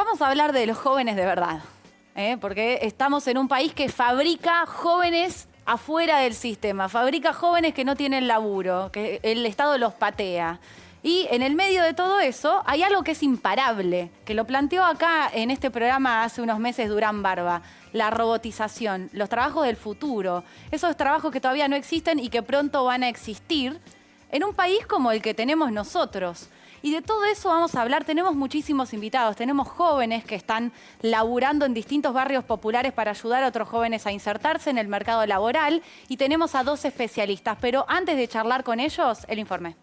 vamos a hablar de los jóvenes de verdad, porque estamos en un país que fabrica jóvenes afuera del sistema, fabrica jóvenes que no tienen laburo, que el Estado los patea. Y en el medio de todo eso hay algo que es imparable, que lo planteó acá en este programa hace unos meses Durán Barba: la robotización, los trabajos del futuro, esos trabajos que todavía no existen y que pronto van a existir en un país como el que tenemos nosotros. Y de todo eso vamos a hablar. Tenemos muchísimos invitados, tenemos jóvenes que están laburando en distintos barrios populares para ayudar a otros jóvenes a insertarse en el mercado laboral, y tenemos a 2 especialistas. Pero antes de charlar con ellos, el informe.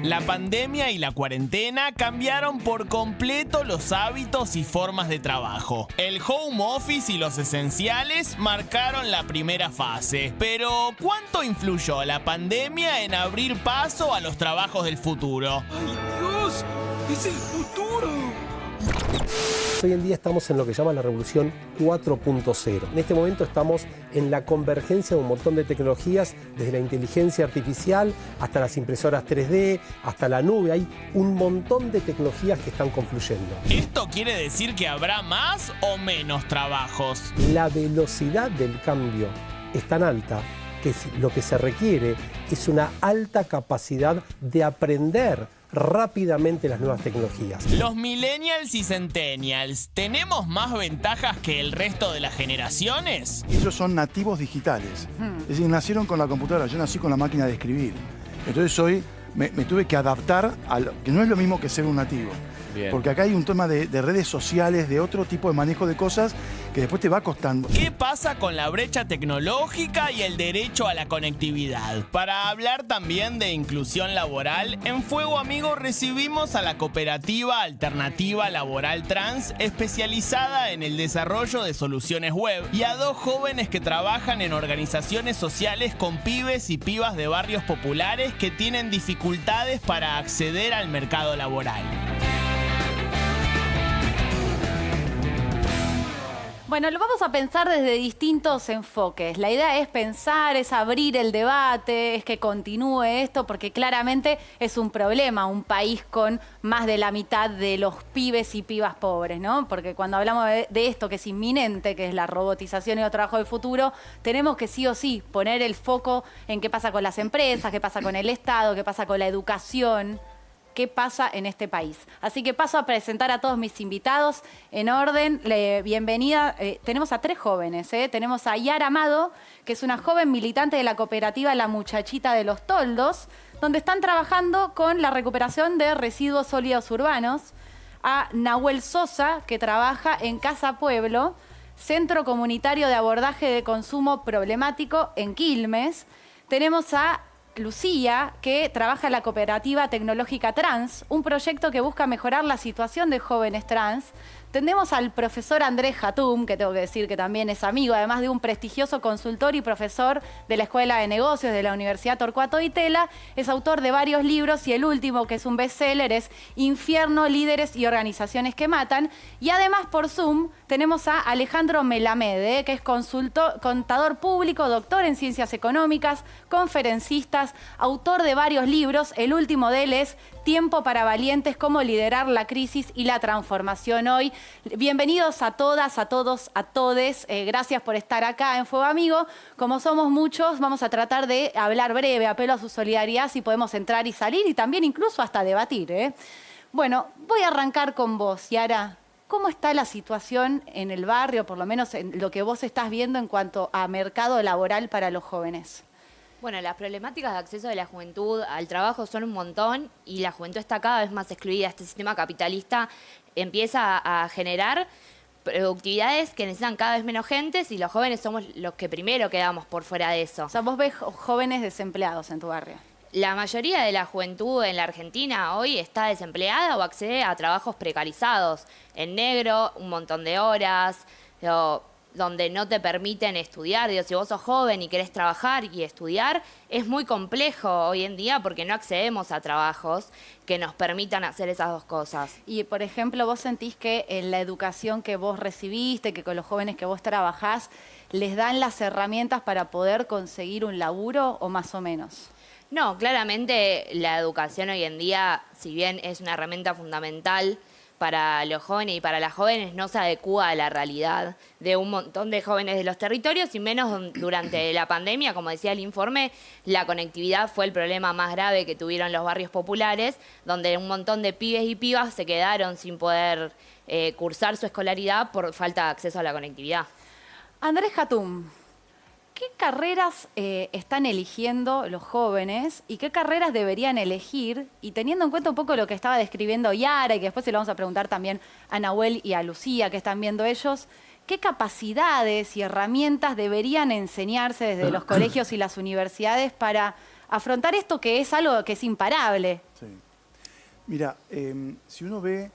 La pandemia y la cuarentena cambiaron por completo los hábitos y formas de trabajo. El home office y los esenciales marcaron la primera fase. Pero, ¿cuánto influyó la pandemia en abrir paso a los trabajos del futuro? ¡Ay, Dios! ¡Es el futuro! Hoy en día estamos en lo que llama la revolución 4.0. En este momento estamos en la convergencia de un montón de tecnologías, desde la inteligencia artificial hasta las impresoras 3D, hasta la nube. Hay un montón de tecnologías que están confluyendo. ¿Esto quiere decir que habrá más o menos trabajos? La velocidad del cambio es tan alta que lo que se requiere es una alta capacidad de aprender rápidamente las nuevas tecnologías. Los millennials y centennials, ¿tenemos más ventajas que el resto de las generaciones? Ellos son nativos digitales. Es decir, nacieron con la computadora, yo nací con la máquina de escribir. Entonces hoy me tuve que adaptar a lo que no es lo mismo que ser un nativo. Bien. Porque acá hay un tema de redes sociales, de otro tipo de manejo de cosas que después te va costando. ¿Qué pasa con la brecha tecnológica y el derecho a la conectividad? Para hablar también de inclusión laboral, en Fuego Amigo recibimos a la cooperativa Alternativa Laboral Trans, especializada en el desarrollo de soluciones web, y a 2 jóvenes que trabajan en organizaciones sociales con pibes y pibas de barrios populares que tienen dificultades para acceder al mercado laboral. Bueno, lo vamos a pensar desde distintos enfoques. La idea es pensar, es abrir el debate, es que continúe esto, porque claramente es un problema, un país con más de la mitad de los pibes y pibas pobres, ¿no? Porque cuando hablamos de esto que es inminente, que es la robotización y el trabajo del futuro, tenemos que sí o sí poner el foco en qué pasa con las empresas, qué pasa con el Estado, qué pasa con la educación, qué pasa en este país. Así que paso a presentar a todos mis invitados en orden. Bienvenida. Tenemos a 3 jóvenes. Tenemos a Yara Amado, que es una joven militante de la cooperativa La Muchachita de los Toldos, donde están trabajando con la recuperación de residuos sólidos urbanos. A Nahuel Sosa, que trabaja en Casa Pueblo, Centro Comunitario de Abordaje de Consumo Problemático en Quilmes. Tenemos a Lucía, que trabaja en la cooperativa tecnológica trans, un proyecto que busca mejorar la situación de jóvenes trans. Tenemos al profesor Andrés Hatum, que tengo que decir que también es amigo, además de un prestigioso consultor y profesor de la Escuela de Negocios de la Universidad Torcuato Di Tella. Es autor de varios libros y el último, que es un bestseller, es Infierno, líderes y organizaciones que matan. Y además por Zoom tenemos a Alejandro Melamed, que es contador público, doctor en ciencias económicas, conferencista, autor de varios libros. El último de él es Tiempo para Valientes, cómo liderar la crisis y la transformación hoy. Bienvenidos a todas, a todos, a todes. Gracias por estar acá en Fuego Amigo. Como somos muchos, vamos a tratar de hablar breve, apelo a su solidaridad, si podemos entrar y salir, y también incluso hasta debatir. Bueno, voy a arrancar con vos, Yara. ¿Cómo está la situación en el barrio, por lo menos en lo que vos estás viendo en cuanto a mercado laboral para los jóvenes? Bueno, las problemáticas de acceso de la juventud al trabajo son un montón y la juventud está cada vez más excluida. Este sistema capitalista empieza a generar productividades que necesitan cada vez menos gentes, y los jóvenes somos los que primero quedamos por fuera de eso. O sea, vos ves jóvenes desempleados en tu barrio. La mayoría de la juventud en la Argentina hoy está desempleada o accede a trabajos precarizados, en negro, un montón de horas, donde no te permiten estudiar. Digo, si vos sos joven y querés trabajar y estudiar, es muy complejo hoy en día porque no accedemos a trabajos que nos permitan hacer esas 2 cosas. Y, por ejemplo, ¿vos sentís que en la educación que vos recibiste, que con los jóvenes que vos trabajás, les dan las herramientas para poder conseguir un laburo o más o menos? No, claramente la educación hoy en día, si bien es una herramienta fundamental para los jóvenes y para las jóvenes, no se adecúa a la realidad de un montón de jóvenes de los territorios y menos durante la pandemia. Como decía el informe, la conectividad fue el problema más grave que tuvieron los barrios populares, donde un montón de pibes y pibas se quedaron sin poder cursar su escolaridad por falta de acceso a la conectividad. Andrés Hatum, ¿qué carreras están eligiendo los jóvenes y qué carreras deberían elegir? Y teniendo en cuenta un poco lo que estaba describiendo Yara y que después se lo vamos a preguntar también a Nahuel y a Lucía, que están viendo ellos, ¿qué capacidades y herramientas deberían enseñarse desde los colegios y las universidades para afrontar esto que es algo que es imparable? Sí. Mira, si uno ve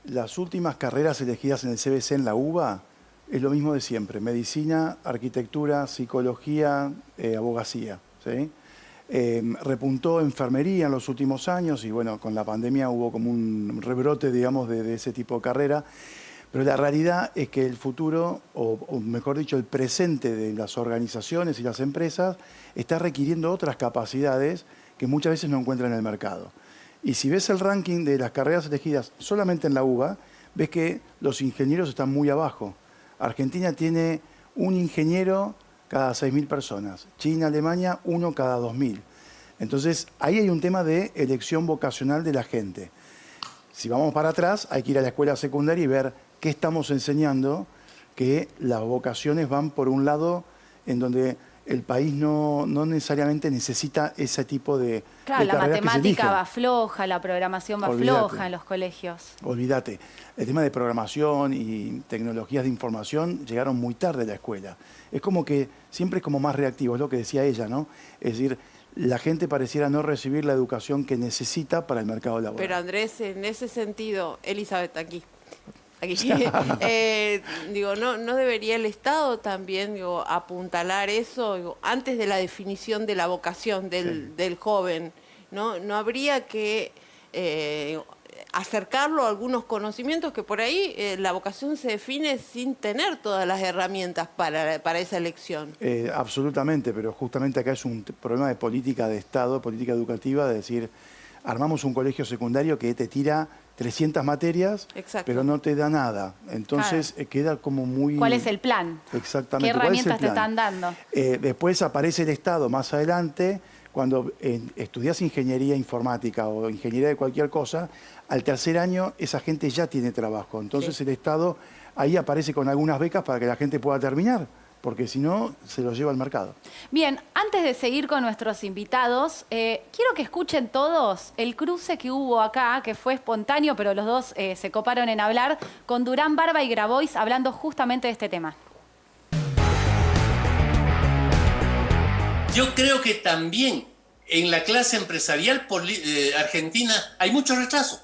las últimas carreras elegidas en el CBC en la UBA, es lo mismo de siempre: medicina, arquitectura, psicología, abogacía. ¿Sí? Repuntó enfermería en los últimos años y bueno, con la pandemia hubo como un rebrote, digamos, de ese tipo de carrera. Pero la realidad es que el futuro, o mejor dicho, el presente de las organizaciones y las empresas está requiriendo otras capacidades que muchas veces no encuentran en el mercado. Y si ves el ranking de las carreras elegidas solamente en la UBA, ves que los ingenieros están muy abajo. Argentina tiene un ingeniero cada 6.000 personas. China, Alemania, 1 cada 2.000. Entonces, ahí hay un tema de elección vocacional de la gente. Si vamos para atrás, hay que ir a la escuela secundaria y ver qué estamos enseñando, que las vocaciones van por un lado en donde el país no necesariamente necesita ese tipo de Claro, la carreras que se matemática eligen. va floja, la programación va floja en los colegios. Olvídate. El tema de programación y tecnologías de información llegaron muy tarde a la escuela. Es como que siempre es como más reactivo, es lo que decía ella, ¿no? Es decir, la gente pareciera no recibir la educación que necesita para el mercado laboral. Pero Andrés, en ese sentido, Elizabeth, aquí. Digo, ¿no debería el Estado también apuntalar eso antes de la definición de la vocación del joven? ¿No habría que acercarlo a algunos conocimientos que por ahí la vocación se define sin tener todas las herramientas para esa elección? Absolutamente, pero justamente acá es un problema de política de Estado, política educativa, de decir, armamos un colegio secundario que te tira 300 materias, Exacto. pero no te da nada. Entonces queda como muy... ¿Cuál es el plan? Exactamente. ¿Qué herramientas te ¿Cuál es el están plan? dando? Después aparece el Estado más adelante, cuando estudias ingeniería informática o ingeniería de cualquier cosa, al tercer año esa gente ya tiene trabajo. Entonces el Estado ahí aparece con algunas becas para que la gente pueda terminar, porque si no, se lo lleva al mercado. Bien, antes de seguir con nuestros invitados, quiero que escuchen todos el cruce que hubo acá, que fue espontáneo, pero los dos se coparon en hablar, con Durán Barba y Grabois, hablando justamente de este tema. Yo creo que también en la clase empresarial argentina hay mucho retraso.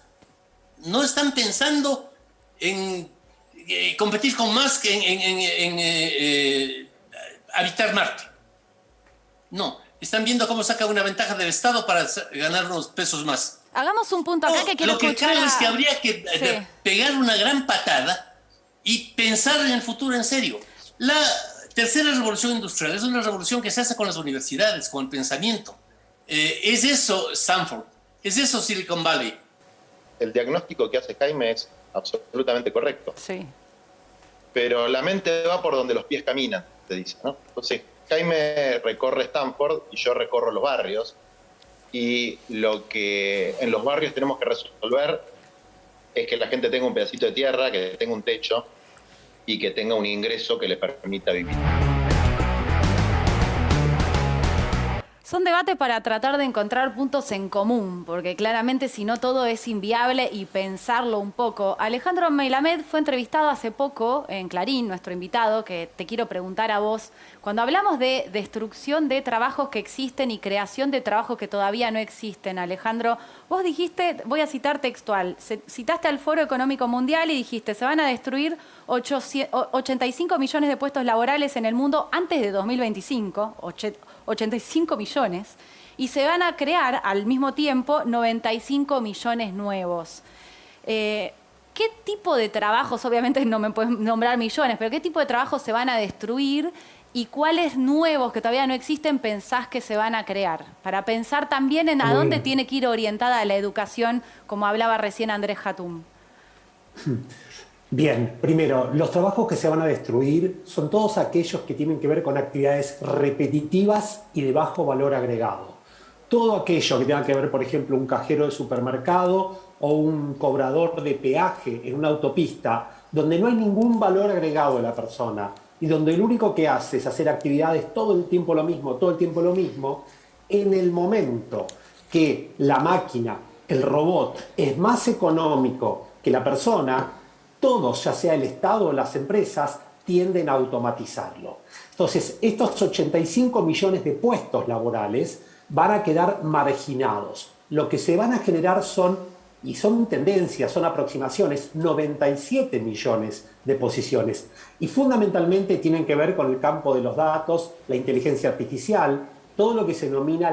No están pensando en competir con Musk en habitar Marte. No, están viendo cómo saca una ventaja del Estado para ganar unos pesos más. Hagamos un punto acá que quiero Lo que escuchar creo es que habría que Sí. pegar una gran patada y pensar en el futuro en serio. La tercera revolución industrial es una revolución que se hace con las universidades, con el pensamiento. Es eso Stanford, es eso Silicon Valley. El diagnóstico que hace Jaime es absolutamente correcto. Sí. Pero la mente va por donde los pies caminan, se dice, ¿no? Entonces, Jaime recorre Stanford y yo recorro los barrios. Y lo que en los barrios tenemos que resolver es que la gente tenga un pedacito de tierra, que tenga un techo y que tenga un ingreso que le permita vivir. Son debates para tratar de encontrar puntos en común, porque claramente si no todo es inviable y pensarlo un poco. Alejandro Meilamed fue entrevistado hace poco en Clarín, nuestro invitado, que te quiero preguntar a vos. Cuando hablamos de destrucción de trabajos que existen y creación de trabajos que todavía no existen, Alejandro, vos dijiste, voy a citar textual, citaste al Foro Económico Mundial y dijiste, se van a destruir 85 millones de puestos laborales en el mundo antes de 2025, 85 millones, y se van a crear al mismo tiempo 95 millones nuevos. ¿Qué tipo de trabajos, obviamente no me puedes nombrar millones, pero qué tipo de trabajos se van a destruir y cuáles nuevos que todavía no existen pensás que se van a crear? Para pensar también en a dónde tiene que ir orientada la educación, como hablaba recién Andrés Hatum. Bien, primero, los trabajos que se van a destruir son todos aquellos que tienen que ver con actividades repetitivas y de bajo valor agregado. Todo aquello que tenga que ver, por ejemplo, un cajero de supermercado o un cobrador de peaje en una autopista, donde no hay ningún valor agregado de la persona y donde lo único que hace es hacer actividades todo el tiempo lo mismo, en el momento que la máquina, el robot, es más económico que la persona, todos, ya sea el Estado o las empresas, tienden a automatizarlo. Entonces, estos 85 millones de puestos laborales van a quedar marginados. Lo que se van a generar son tendencias, son aproximaciones, 97 millones de posiciones. Y fundamentalmente tienen que ver con el campo de los datos, la inteligencia artificial, todo lo que se denomina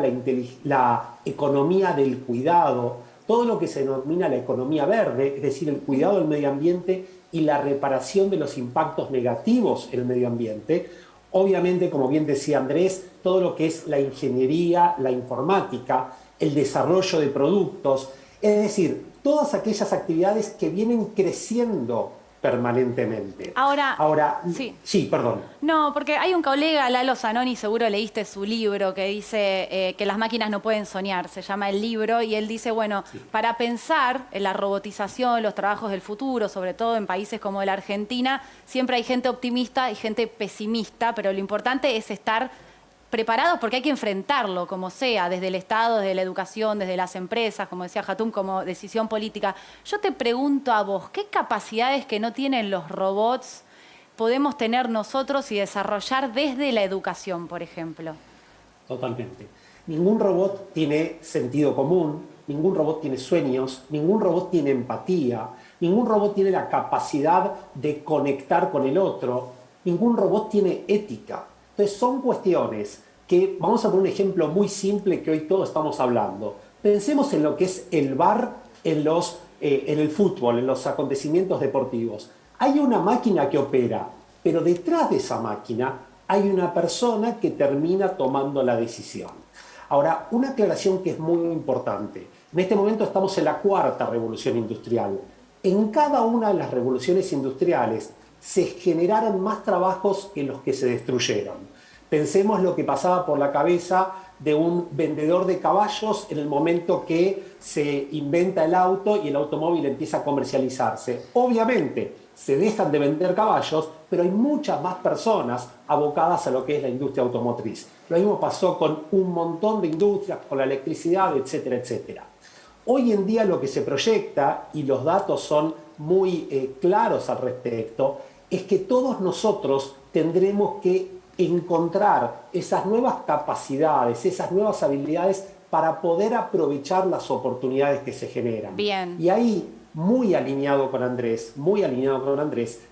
la economía del cuidado, todo lo que se denomina la economía verde, es decir, el cuidado del medio ambiente y la reparación de los impactos negativos en el medio ambiente. Obviamente, como bien decía Andrés, todo lo que es la ingeniería, la informática, el desarrollo de productos, es decir, todas aquellas actividades que vienen creciendo permanentemente. Ahora, sí, perdón. No, porque hay un colega, Lalo Zanoni, seguro leíste su libro, que dice que las máquinas no pueden soñar, se llama el libro, y él dice, bueno, para pensar en la robotización, los trabajos del futuro, sobre todo en países como la Argentina, siempre hay gente optimista y gente pesimista, pero lo importante es estar preparados porque hay que enfrentarlo, como sea, desde el Estado, desde la educación, desde las empresas, como decía Hatum, como decisión política. Yo te pregunto a vos, ¿qué capacidades que no tienen los robots podemos tener nosotros y desarrollar desde la educación, por ejemplo? Totalmente. Ningún robot tiene sentido común, ningún robot tiene sueños, ningún robot tiene empatía, ningún robot tiene la capacidad de conectar con el otro, ningún robot tiene ética. Entonces son cuestiones que, vamos a poner un ejemplo muy simple que hoy todos estamos hablando. Pensemos en lo que es el VAR en el fútbol, en los acontecimientos deportivos. Hay una máquina que opera, pero detrás de esa máquina hay una persona que termina tomando la decisión. Ahora, una aclaración que es muy importante. En este momento estamos en la cuarta revolución industrial. En cada una de las revoluciones industriales se generaron más trabajos que los que se destruyeron. Pensemos lo que pasaba por la cabeza de un vendedor de caballos en el momento que se inventa el auto y el automóvil empieza a comercializarse. Obviamente, se dejan de vender caballos, pero hay muchas más personas abocadas a lo que es la industria automotriz. Lo mismo pasó con un montón de industrias, con la electricidad, etcétera, etcétera. Hoy en día lo que se proyecta, y los datos son muy claros al respecto, es que todos nosotros tendremos que encontrar esas nuevas capacidades, esas nuevas habilidades para poder aprovechar las oportunidades que se generan. Bien. Y ahí, muy alineado con Andrés,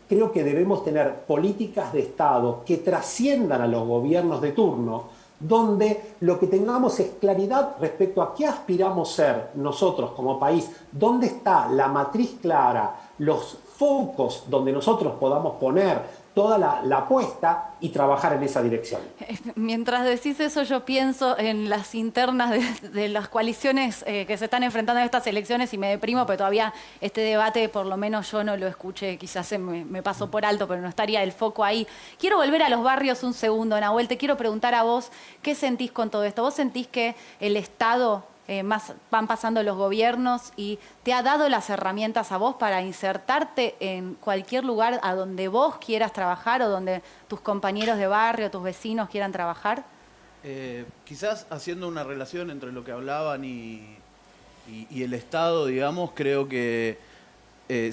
creo que debemos tener políticas de Estado que trasciendan a los gobiernos de turno, donde lo que tengamos es claridad respecto a qué aspiramos ser nosotros como país, dónde está la matriz clara, los focos donde nosotros podamos poner toda la apuesta y trabajar en esa dirección. Mientras decís eso, yo pienso en las internas de las coaliciones que se están enfrentando en estas elecciones y me deprimo, pero todavía este debate, por lo menos yo no lo escuché, quizás me pasó por alto, pero no estaría el foco ahí. Quiero volver a los barrios un segundo, Nahuel, te quiero preguntar a vos, ¿qué sentís con todo esto? ¿Vos sentís que el Estado, van pasando los gobiernos y te ha dado las herramientas a vos para insertarte en cualquier lugar a donde vos quieras trabajar o donde tus compañeros de barrio, tus vecinos quieran trabajar? Quizás haciendo una relación entre lo que hablaban y el Estado, digamos, creo que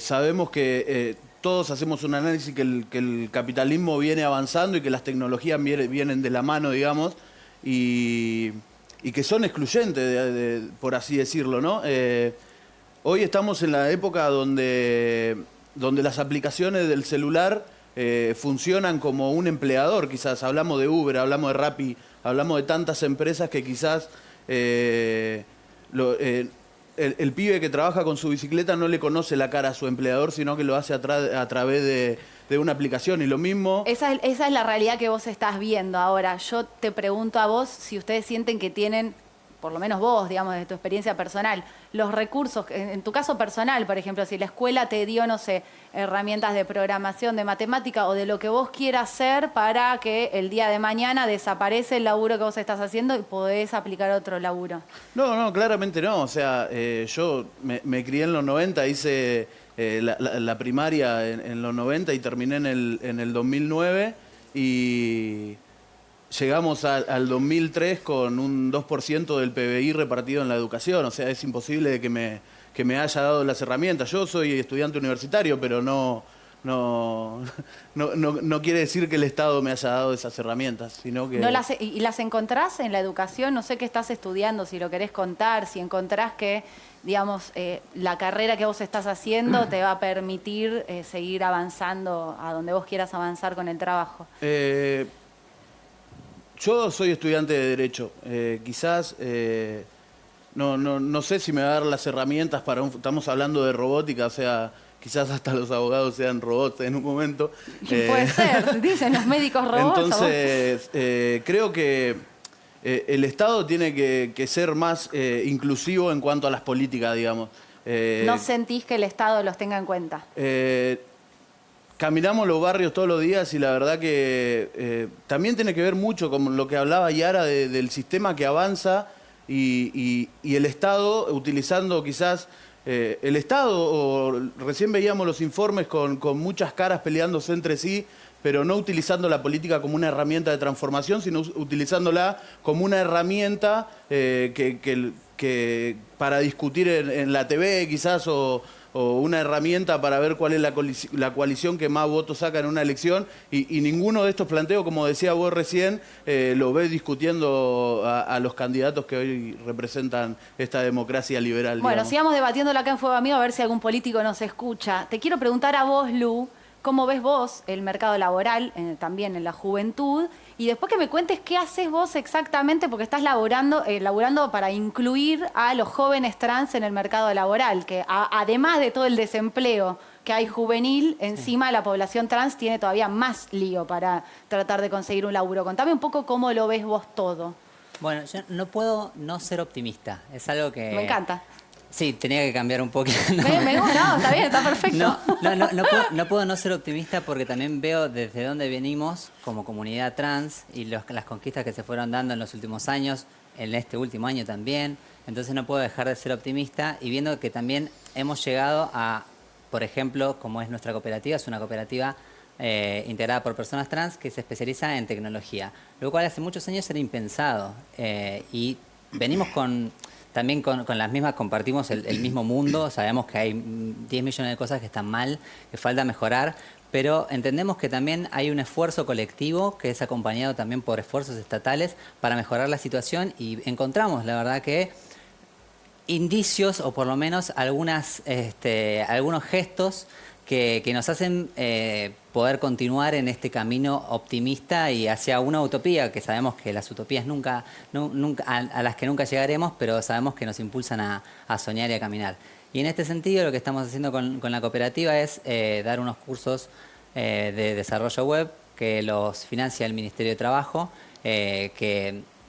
sabemos que todos hacemos un análisis que el capitalismo viene avanzando y que las tecnologías vienen de la mano, digamos, y que son excluyentes, por así decirlo, ¿no? Hoy estamos en la época donde las aplicaciones del celular funcionan como un empleador, quizás. Hablamos de Uber, hablamos de Rappi, hablamos de tantas empresas que quizás el pibe que trabaja con su bicicleta no le conoce la cara a su empleador, sino que lo hace a través de una aplicación y lo mismo. Esa es la realidad que vos estás viendo ahora. Yo te pregunto a vos si ustedes sienten que tienen, por lo menos vos, digamos, de tu experiencia personal, los recursos, en tu caso personal, por ejemplo, si la escuela te dio, no sé, herramientas de programación, de matemática o de lo que vos quieras hacer para que el día de mañana desaparece el laburo que vos estás haciendo y podés aplicar otro laburo. No, claramente no. O sea, yo me crié en los 90, hice la primaria en los 90 y terminé en el 2009 y llegamos al 2003 con un 2% del PBI repartido en la educación. O sea, es imposible de que me haya dado las herramientas. Yo soy estudiante universitario, pero no quiere decir que el Estado me haya dado esas herramientas, sino que... ¿Y las encontrás en la educación? No sé qué estás estudiando, si lo querés contar, si encontrás que, digamos, la carrera que vos estás haciendo te va a permitir seguir avanzando a donde vos quieras avanzar con el trabajo. Yo soy estudiante de Derecho. Quizás, no sé si me va a dar las herramientas para estamos hablando de robótica, o sea, quizás hasta los abogados sean robots en un momento. Puede ser, dicen los médicos robots. Entonces, creo que el Estado tiene que ser más inclusivo en cuanto a las políticas, digamos. ¿No sentís que el Estado los tenga en cuenta? Caminamos los barrios todos los días y la verdad que también tiene que ver mucho con lo que hablaba Yara del sistema que avanza y el Estado utilizando quizás el Estado, o recién veíamos los informes con muchas caras peleándose entre sí, pero no utilizando la política como una herramienta de transformación, sino utilizándola como una herramienta que para discutir en la TV quizás o una herramienta para ver cuál es la coalición que más votos saca en una elección y ninguno de estos planteos, como decía vos recién, lo ves discutiendo a los candidatos que hoy representan esta democracia liberal. Bueno, digamos. sigamos debatiéndolo acá en Fuego Amigo a ver si algún político nos escucha. Te quiero preguntar a vos, Lu, ¿cómo ves vos el mercado laboral, también en la juventud? Y después que me cuentes qué haces vos exactamente, porque estás laburando para incluir a los jóvenes trans en el mercado laboral, que además de todo el desempleo que hay juvenil, encima la población trans tiene todavía más lío para tratar de conseguir un laburo. Contame un poco cómo lo ves vos todo. Bueno, yo no puedo no ser optimista. Es algo que... Me encanta. Sí, tenía que cambiar un poquito. No, está bien, está perfecto. No puedo no ser optimista porque también veo desde dónde venimos como comunidad trans y las conquistas que se fueron dando en los últimos años, en este último año también. Entonces no puedo dejar de ser optimista y viendo que también hemos llegado a, por ejemplo, como es nuestra cooperativa, es una cooperativa integrada por personas trans que se especializa en tecnología, lo cual hace muchos años era impensado y venimos también con las mismas, compartimos el mismo mundo, sabemos que hay 10 millones de cosas que están mal, que falta mejorar, pero entendemos que también hay un esfuerzo colectivo que es acompañado también por esfuerzos estatales para mejorar la situación y encontramos, la verdad, que indicios o por lo menos algunos gestos que nos hacen poder continuar en este camino optimista y hacia una utopía, que sabemos que las utopías nunca a las que nunca llegaremos, pero sabemos que nos impulsan a soñar y a caminar. Y en este sentido lo que estamos haciendo con la cooperativa es dar unos cursos de desarrollo web que los financia el Ministerio de Trabajo,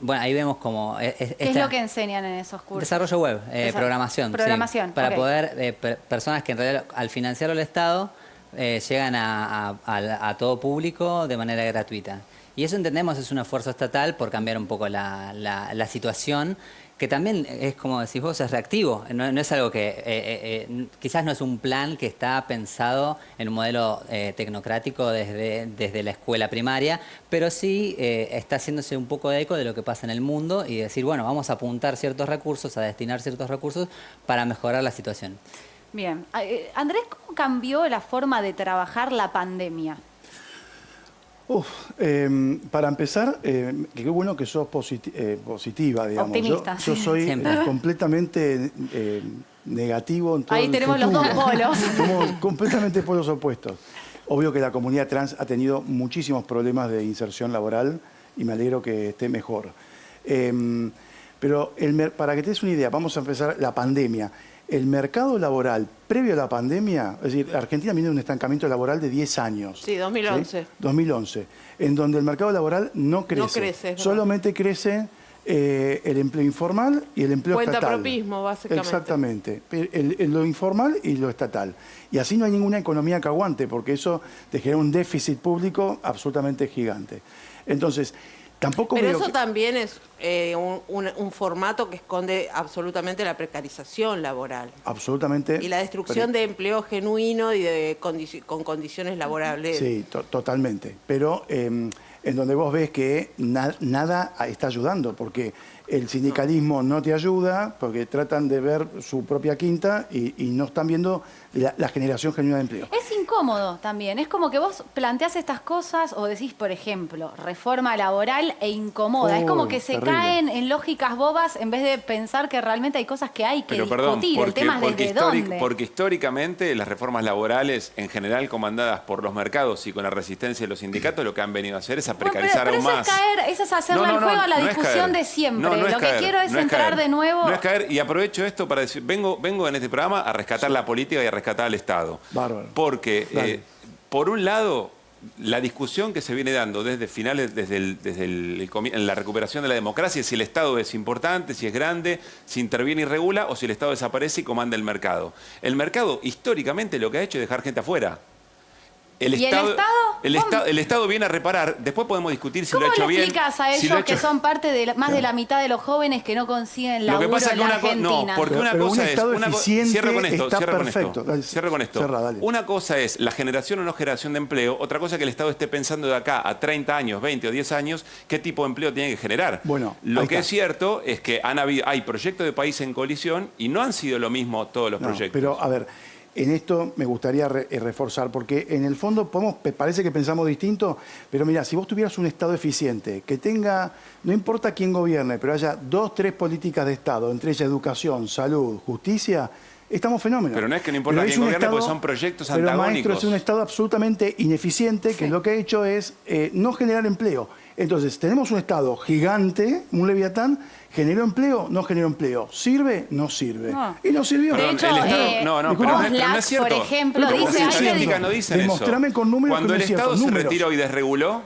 bueno, ahí vemos como... ¿Qué es lo que enseñan en esos cursos? Desarrollo web, programación. Programación, sí, para okay. poder, personas que en realidad al financiarlo el Estado llegan a todo público de manera gratuita. Y eso entendemos es un esfuerzo estatal por cambiar un poco la situación, que también es, como decís vos, es reactivo. No es algo que... quizás no es un plan que está pensado en un modelo tecnocrático desde la escuela primaria, pero sí está haciéndose un poco de eco de lo que pasa en el mundo y decir, bueno, vamos a apuntar ciertos recursos, a destinar ciertos recursos para mejorar la situación. Bien. Andrés, ¿cómo cambió la forma de trabajar la pandemia? Para empezar, qué bueno que sos positiva, digamos. Optimista. Yo soy completamente negativo en todo Ahí el tenemos futuro. los dos polos. Somos completamente polos opuestos. Obvio que la comunidad trans ha tenido muchísimos problemas de inserción laboral y me alegro que esté mejor. Pero para que te des una idea, vamos a empezar la pandemia. El mercado laboral previo a la pandemia, es decir, Argentina viene de un estancamiento laboral de 10 años. Sí, 2011. ¿Sí? 2011, en donde el mercado laboral no crece. No crece, solamente crece el empleo informal y el empleo estatal. Cuentapropismo, básicamente. Exactamente. Lo informal y lo estatal. Y así no hay ninguna economía que aguante, porque eso te genera un déficit público absolutamente gigante. Entonces, tampoco Pero veo eso que... también es un formato que esconde absolutamente la precarización laboral. Absolutamente. Y la destrucción de empleo genuino y con condiciones laborables. Sí, totalmente. Pero en donde vos ves que nada está ayudando, porque el sindicalismo no te ayuda, porque tratan de ver su propia quinta y no están viendo la generación genuina de empleo. Es incómodo también. Es como que vos planteás estas cosas o decís, por ejemplo, reforma laboral e incomoda. Es como que se caen en lógicas bobas en vez de pensar que realmente hay cosas que hay que discutir. El tema es desde dónde. Porque históricamente las reformas laborales, en general comandadas por los mercados y con la resistencia de los sindicatos, lo que han venido a hacer es a precarizar aún más. Eso es hacerle el juego a la discusión de siempre. Lo que quiero es entrar de nuevo. No es caer, y aprovecho esto para decir, vengo en este programa a rescatar la política y a rescatar al Estado. Bárbaro. Porque, por un lado, la discusión que se viene dando desde finales, en la recuperación de la democracia, si el Estado es importante, si es grande, si interviene y regula, o si el Estado desaparece y comanda el mercado. El mercado, históricamente, lo que ha hecho es dejar gente afuera. ¿Y el Estado? El Estado viene a reparar. Después podemos discutir si lo ha hecho bien. ¿Cómo le explicas a ellos que son parte de más de la mitad de los jóvenes que no consiguen laburo lo que pasa en la Argentina? No, porque una cosa es... Cierra con esto. Cierra con esto. Una cosa es la generación o no generación de empleo. Otra cosa es que el Estado esté pensando de acá a 30 años, 20 o 10 años, qué tipo de empleo tiene que generar. Bueno, lo que es cierto es que hay proyectos de país en colisión y no han sido lo mismo todos los proyectos. Pero, a ver... En esto me gustaría reforzar, porque en el fondo parece que pensamos distinto, pero mira, si vos tuvieras un Estado eficiente, que tenga, no importa quién gobierne, pero haya 2, 3 políticas de Estado, entre ellas educación, salud, justicia, estamos fenómenos. Pero no es que no importa quién gobierne, porque son proyectos antagónicos. Pero, maestro, es un Estado absolutamente ineficiente, que lo que ha hecho es no generar empleo. Entonces, tenemos un Estado gigante, un leviatán, ¿generó empleo? No generó empleo. ¿Sirve? No sirve. No. Y no sirvió. De hecho, pero no es cierto. Por ejemplo, las estadísticas no dicen Demostrame eso. Con números. Cuando el Estado se retiró y desreguló,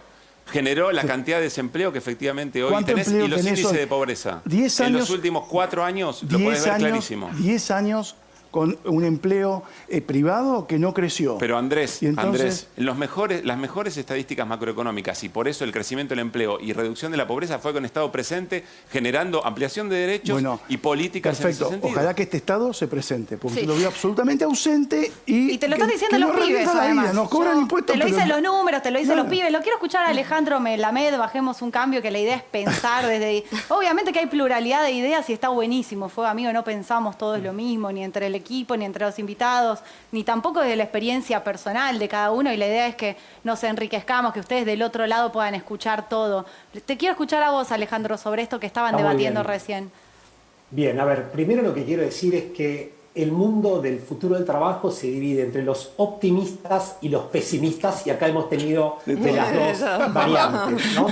generó la cantidad de desempleo que efectivamente hoy tenés y los índices de pobreza. 10 años, en los últimos 4 años lo podés ver clarísimo. 10 años con un empleo privado que no creció. Pero Andrés, las mejores estadísticas macroeconómicas, y por eso el crecimiento del empleo y reducción de la pobreza fue con Estado presente, generando ampliación de derechos y políticas en ese sentido. Ojalá que este Estado se presente, porque yo lo veo absolutamente ausente y te lo están diciendo los pibes, además. Nos cobran impuestos. Te lo dicen los números, te lo dicen los pibes. Lo quiero escuchar a Alejandro Melamed, bajemos un cambio, que la idea es pensar desde... Obviamente que hay pluralidad de ideas y está buenísimo. Fue amigo, no pensamos todos lo mismo, ni entre el equipo, ni entre los invitados, ni tampoco de la experiencia personal de cada uno, y la idea es que nos enriquezcamos, que ustedes del otro lado puedan escuchar todo. Te quiero escuchar a vos, Alejandro, sobre esto que estaban debatiendo recién. Bien, a ver, primero lo que quiero decir es que el mundo del futuro del trabajo se divide entre los optimistas y los pesimistas, y acá hemos tenido de las dos variantes, ¿no?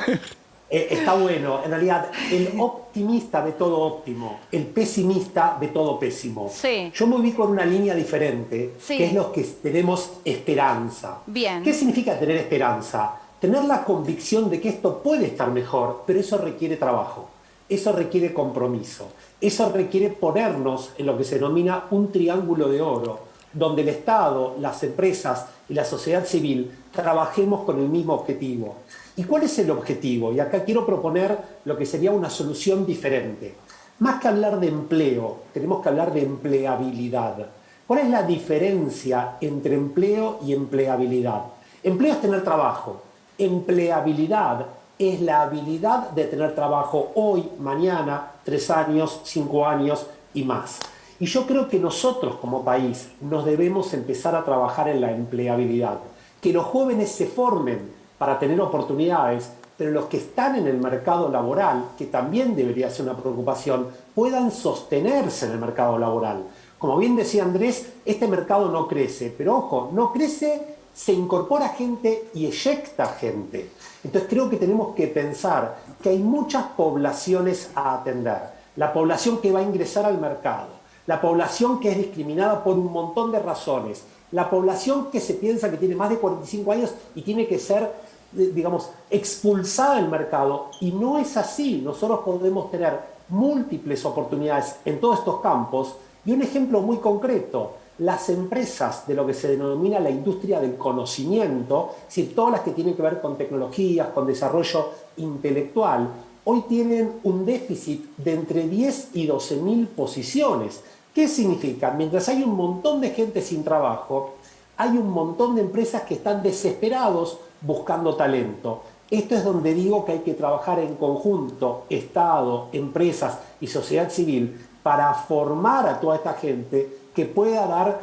Está bueno, en realidad el optimista ve todo óptimo, el pesimista ve todo pésimo. Sí. Yo me ubico en una línea diferente, que es los que tenemos esperanza. Bien. ¿Qué significa tener esperanza? Tener la convicción de que esto puede estar mejor, pero eso requiere trabajo, eso requiere compromiso, eso requiere ponernos en lo que se denomina un triángulo de oro, donde el Estado, las empresas y la sociedad civil trabajemos con el mismo objetivo. ¿Y cuál es el objetivo? Y acá quiero proponer lo que sería una solución diferente. Más que hablar de empleo, tenemos que hablar de empleabilidad. ¿Cuál es la diferencia entre empleo y empleabilidad? Empleo es tener trabajo. Empleabilidad es la habilidad de tener trabajo hoy, mañana, 3 años, 5 años y más. Y yo creo que nosotros como país nos debemos empezar a trabajar en la empleabilidad. Que los jóvenes se formen para tener oportunidades, pero los que están en el mercado laboral, que también debería ser una preocupación, puedan sostenerse en el mercado laboral. Como bien decía Andrés, este mercado no crece, pero ojo, no crece, se incorpora gente y eyecta gente. Entonces creo que tenemos que pensar que hay muchas poblaciones a atender. la población que va a ingresar al mercado, la población que es discriminada por un montón de razones, la población que se piensa que tiene más de 45 años y tiene que ser, digamos, expulsada del mercado. Y no es así. Nosotros podemos tener múltiples oportunidades en todos estos campos. Y un ejemplo muy concreto, las empresas de lo que se denomina la industria del conocimiento, es decir, todas las que tienen que ver con tecnologías, con desarrollo intelectual, hoy tienen un déficit de entre 10 y 12.000 posiciones. ¿Qué significa? Mientras hay un montón de gente sin trabajo, hay un montón de empresas que están desesperados buscando talento. Esto es donde digo que hay que trabajar en conjunto, Estado, empresas y sociedad civil, para formar a toda esta gente que pueda dar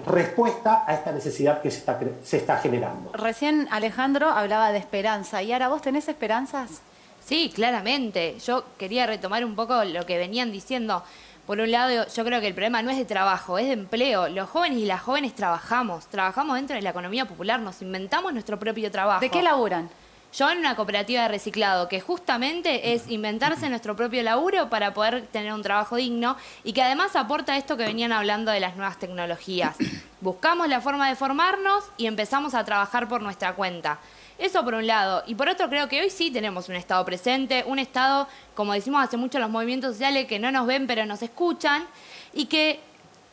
respuesta a esta necesidad que se está generando. Recién Alejandro hablaba de esperanza. ¿Y ahora vos tenés esperanzas? Sí, claramente. Yo quería retomar un poco lo que venían diciendo. Por un lado, yo creo que el problema no es de trabajo, es de empleo. Los jóvenes y las jóvenes trabajamos dentro de la economía popular, nos inventamos nuestro propio trabajo. ¿De qué laburan? Yo en una cooperativa de reciclado, que justamente es inventarse nuestro propio laburo para poder tener un trabajo digno y que además aporta esto que venían hablando de las nuevas tecnologías. Buscamos la forma de formarnos y empezamos a trabajar por nuestra cuenta. Eso por un lado. Y por otro, creo que hoy sí tenemos un Estado presente, un Estado, como decimos hace mucho los movimientos sociales, que no nos ven pero nos escuchan y que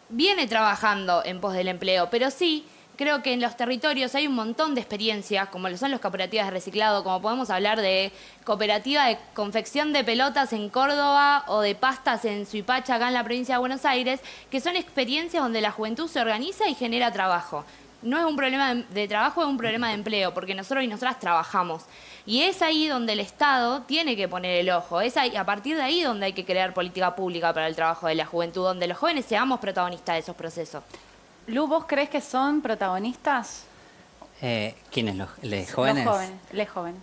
viene trabajando en pos del empleo. Pero sí, creo que en los territorios hay un montón de experiencias, como lo son las cooperativas de reciclado, como podemos hablar de cooperativa de confección de pelotas en Córdoba o de pastas en Suipacha, acá en la provincia de Buenos Aires, que son experiencias donde la juventud se organiza y genera trabajo. No es un problema de trabajo, es un problema de empleo, porque nosotros y nosotras trabajamos. Y es ahí donde el Estado tiene que poner el ojo, es ahí, a partir de ahí donde hay que crear política pública para el trabajo de la juventud, donde los jóvenes seamos protagonistas de esos procesos. Lu, ¿vos crees que son protagonistas? ¿Quiénes? ¿Los jóvenes? Les jóvenes.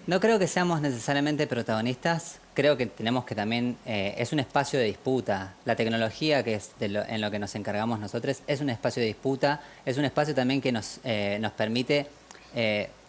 No creo que seamos necesariamente protagonistas. Creo que tenemos que también... es un espacio de disputa. La tecnología, que es en lo que nos encargamos nosotros, es un espacio de disputa. Es un espacio también que nos permite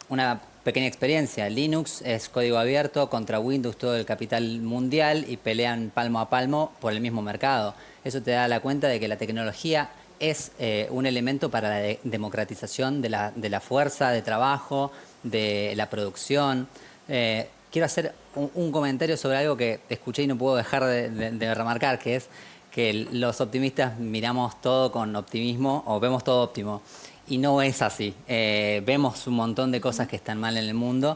una pequeña experiencia. Linux es código abierto, contra Windows todo el capital mundial y pelean palmo a palmo por el mismo mercado. Eso te da la cuenta de que la tecnología es un elemento para la democratización de la fuerza de trabajo, de la producción. Quiero hacer un comentario sobre algo que escuché y no puedo dejar de remarcar, que es que los optimistas miramos todo con optimismo o vemos todo óptimo. Y no es así. Vemos un montón de cosas que están mal en el mundo.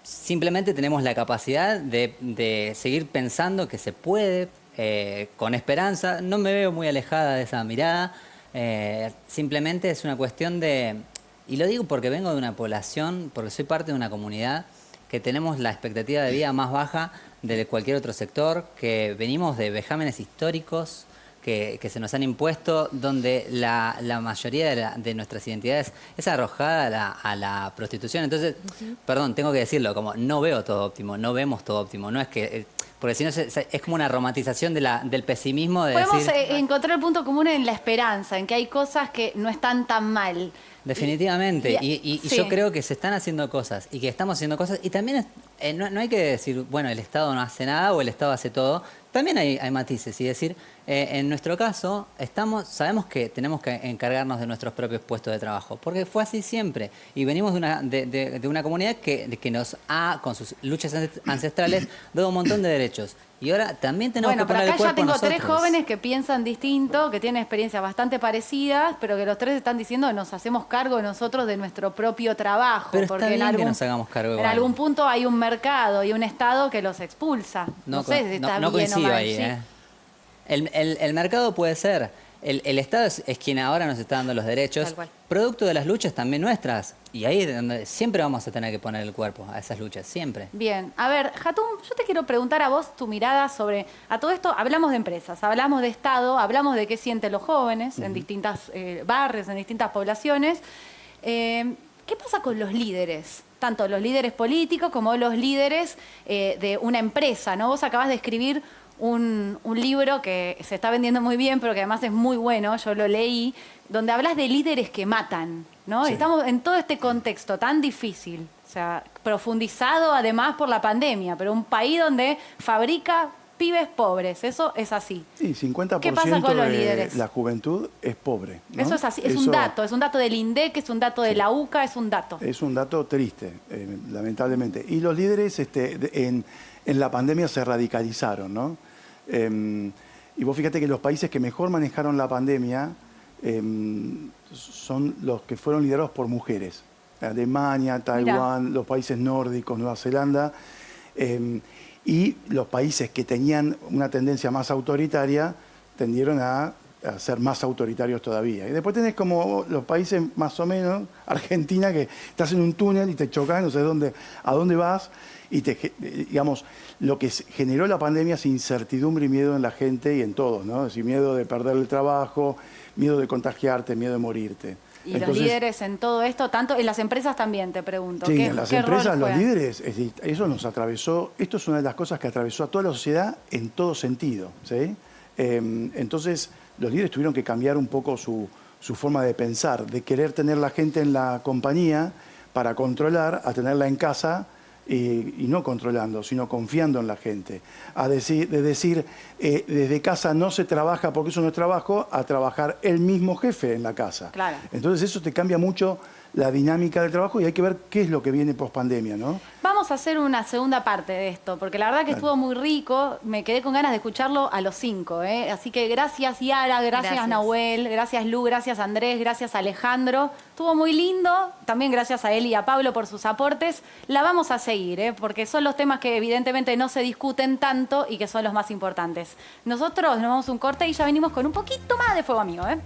Simplemente tenemos la capacidad de seguir pensando que se puede, con esperanza. No me veo muy alejada de esa mirada. Simplemente es una cuestión de... Y lo digo porque vengo de una población, porque soy parte de una comunidad que tenemos la expectativa de vida más baja de cualquier otro sector, que venimos de vejámenes históricos que se nos han impuesto, donde la mayoría de nuestras identidades es arrojada a la prostitución. Entonces, perdón, tengo que decirlo, como no veo todo óptimo, no vemos todo óptimo. No es que... Porque si no, es como una romantización del pesimismo. Podemos encontrar el punto común en la esperanza, en que hay cosas que no están tan mal. Definitivamente. Y sí. Yo creo que se están haciendo cosas y que estamos haciendo cosas. Y también no hay que decir, bueno, el Estado no hace nada o el Estado hace todo. También hay matices. Y decir, en nuestro caso, sabemos que tenemos que encargarnos de nuestros propios puestos de trabajo. Porque fue así siempre. Y venimos de una comunidad que nos ha, con sus luchas ancestrales, dado un montón de derechos. Y ahora también tenemos que poner el cuerpo Bueno, pero acá ya tengo nosotros. 3 jóvenes que piensan distinto, que tienen experiencias bastante parecidas, pero que los 3 están diciendo que nos hacemos cargo nosotros de nuestro propio trabajo. Pero porque está bien que nos hagamos cargo en igual. algún punto hay un mercado y un Estado que los expulsa. No sé si está bien coincido o mal. ahí, ¿Sí? El mercado puede ser. El Estado es quien ahora nos está dando los derechos, producto de las luchas también nuestras. Y ahí es donde siempre vamos a tener que poner el cuerpo a esas luchas, siempre. Bien, a ver, Hatum, yo te quiero preguntar a vos tu mirada sobre... A todo esto hablamos de empresas, hablamos de Estado, hablamos de qué sienten los jóvenes en distintos barrios, en distintas poblaciones. ¿Qué pasa con los líderes? Tanto los líderes políticos como los líderes de una empresa, ¿no? Vos acabás de escribir un libro que se está vendiendo muy bien, pero que además es muy bueno, yo lo leí, donde hablas de líderes que matan, ¿no? Sí. Estamos en todo este contexto tan difícil, o sea, profundizado además por la pandemia, pero un país donde fabrica pibes pobres, eso es así. Sí, 50% ¿Qué pasa con los de líderes? la juventud es pobre, ¿no? Eso es así, es un dato del INDEC, es un dato de la UCA, es un dato. Es un dato triste, lamentablemente. Y los líderes en la pandemia se radicalizaron, ¿no? Y vos fíjate que los países que mejor manejaron la pandemia son los que fueron liderados por mujeres. Alemania, Taiwán, los países nórdicos, Nueva Zelanda. Y los países que tenían una tendencia más autoritaria tendieron a ser más autoritarios todavía. Y después tenés como los países más o menos, Argentina, que estás en un túnel y te chocas, no sé a dónde vas, y digamos, lo que generó la pandemia es incertidumbre y miedo en la gente y en todos, ¿no? Es decir, miedo de perder el trabajo, miedo de contagiarte, miedo de morirte. Y entonces, los líderes en todo esto, tanto en las empresas también, te pregunto. Sí, en las empresas los líderes, es decir, eso nos atravesó, esto es una de las cosas que atravesó a toda la sociedad en todo sentido, ¿sí? Entonces, los líderes tuvieron que cambiar un poco su forma de pensar, de querer tener la gente en la compañía para controlar, a tenerla en casa y no controlando, sino confiando en la gente. De decir, desde casa no se trabaja porque eso no es trabajo, a trabajar el mismo jefe en la casa. Claro. Entonces eso te cambia mucho la dinámica del trabajo y hay que ver qué es lo que viene post-pandemia, ¿no? Vamos a hacer una segunda parte de esto, porque la verdad que estuvo muy rico, me quedé con ganas de escucharlo a los 5, ¿eh? Así que gracias Yara, gracias Nahuel, gracias Lu, gracias Andrés, gracias Alejandro. Estuvo muy lindo, también gracias a él y a Pablo por sus aportes. La vamos a seguir, ¿eh? Porque son los temas que evidentemente no se discuten tanto y que son los más importantes. Nosotros nos vamos a un corte y ya venimos con un poquito más de Fuego Amigo, ¿eh?